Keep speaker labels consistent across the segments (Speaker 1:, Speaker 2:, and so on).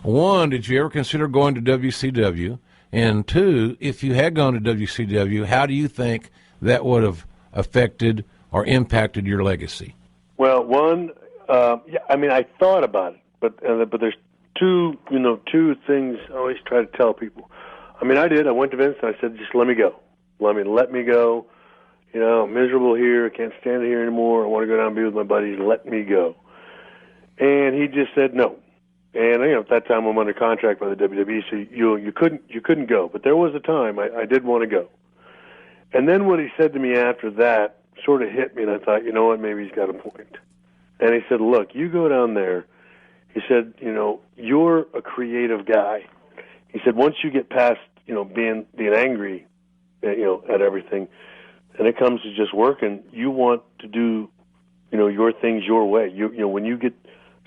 Speaker 1: One, did you ever consider going to WCW? And two, if you had gone to WCW, how do you think that would have affected or impacted your legacy?
Speaker 2: Well, one, I thought about it, but there's two things I always try to tell people. I went to Vince and I said, just let me go. Let me go. I'm miserable here. I can't stand it here anymore. I want to go down and be with my buddies. Let me go. And he just said no. And at that time I'm under contract by the WWE, so you couldn't go. But there was a time I did want to go. And then what he said to me after that sort of hit me, and I thought, you know what, maybe he's got a point. And he said, look, you go down there. He said, you're a creative guy. He said, once you get past, being angry, at everything, and it comes to just working, you want to do, your things your way. When you get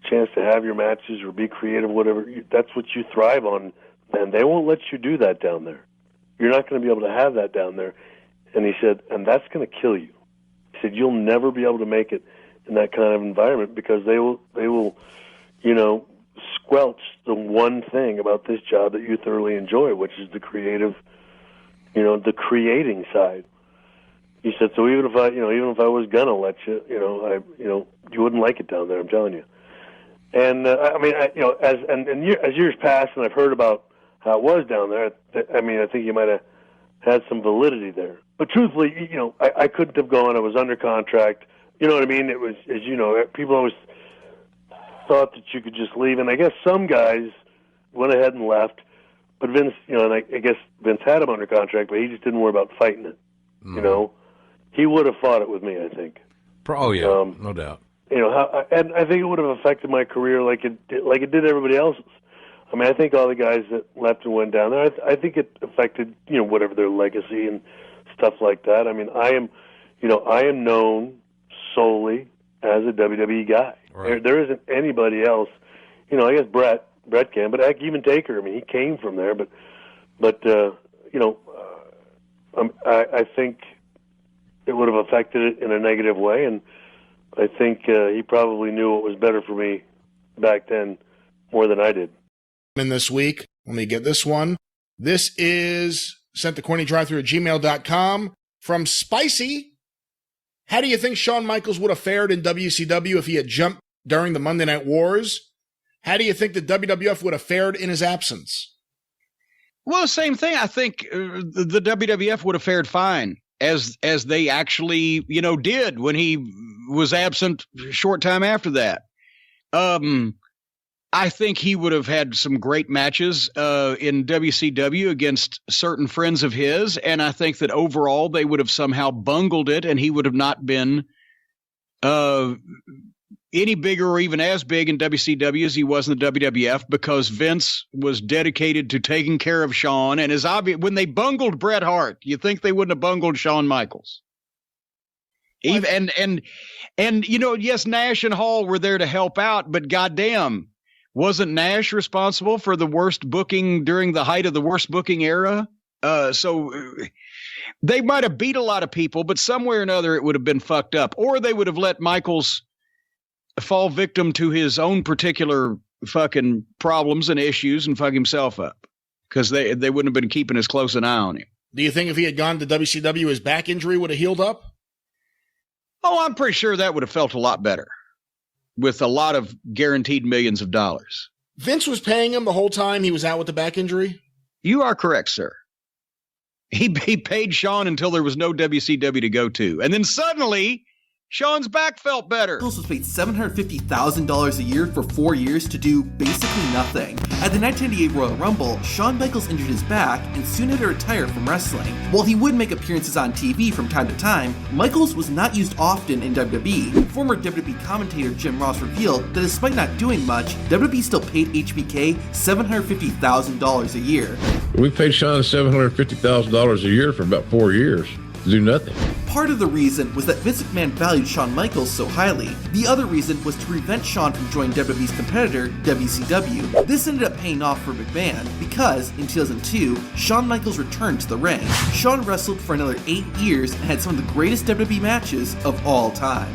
Speaker 2: a chance to have your matches or be creative, whatever, that's what you thrive on, and they won't let you do that down there. You're not going to be able to have that down there. And he said, and that's going to kill you. He said, you'll never be able to make it in that kind of environment because they will, squelch the one thing about this job that you thoroughly enjoy, which is the creative, the creating side. He said, so even if I was gonna let you, you wouldn't like it down there. I'm telling you. And as years pass, and I've heard about how it was down there, I think you might have had some validity there. But truthfully, I couldn't have gone. I was under contract. You know what I mean? It was, as you know, people always thought that you could just leave, and I guess some guys went ahead and left. But Vince, and I guess Vince had him under contract, but he just didn't worry about fighting it. He would have fought it with me, I think.
Speaker 1: Oh yeah, no doubt.
Speaker 2: And I think it would have affected my career like it did everybody else's. I think all the guys that left and went down there, I think it affected whatever their legacy and stuff like that. I am known solely as a WWE guy.
Speaker 1: Right.
Speaker 2: There isn't anybody else. I guess Brett can, but heck, even Taker. He came from there, but I think it would have affected it in a negative way, and I think he probably knew what was better for me back then more than I did.
Speaker 3: In this week, let me get this one. This is sent to cornydrive@gmail.com from Spicy. How do you think Shawn Michaels would have fared in WCW if he had jumped during the Monday Night Wars? How do you think the WWF would have fared in his absence?
Speaker 4: Well, same thing. I think the WWF would have fared fine, as they actually, did when he was absent a short time after that. I think he would have had some great matches in WCW against certain friends of his, and I think that overall they would have somehow bungled it, and he would have not been any bigger or even as big in WCW as he was in the WWF, because Vince was dedicated to taking care of Shawn. And as obvious, when they bungled Bret Hart, you think they wouldn't have bungled Shawn Michaels? Even and yes, Nash and Hall were there to help out, but goddamn, wasn't Nash responsible for the worst booking during the height of the worst booking era? So they might have beat a lot of people, but somewhere or another it would have been fucked up, or they would have let Michaels fall victim to his own particular fucking problems and issues and fuck himself up, because they wouldn't have been keeping as close an eye on him.
Speaker 3: Do you think if he had gone to WCW, his back injury would have healed up?
Speaker 4: Oh, I'm pretty sure that would have felt a lot better, with a lot of guaranteed millions of dollars.
Speaker 3: Vince was paying him the whole time he was out with the back injury?
Speaker 4: You are correct, sir. He paid Shawn until there was no WCW to go to. And then suddenly, Shawn's back felt better.
Speaker 5: Michaels was paid $750,000 a year for 4 years to do basically nothing. At the 1998 Royal Rumble, Shawn Michaels injured his back and soon had to retire from wrestling. While he would make appearances on TV from time to time, Michaels was not used often in WWE. Former WWE commentator Jim Ross revealed that despite not doing much, WWE still paid HBK $750,000 a year.
Speaker 6: We paid Shawn $750,000 a year for about 4 years. To do nothing.
Speaker 5: Part of the reason was that Vince McMahon valued Shawn Michaels so highly. The other reason was to prevent Shawn from joining WWE's competitor, WCW. This ended up paying off for McMahon because, in 2002, Shawn Michaels returned to the ring. Shawn wrestled for another 8 years and had some of the greatest WWE matches of all time.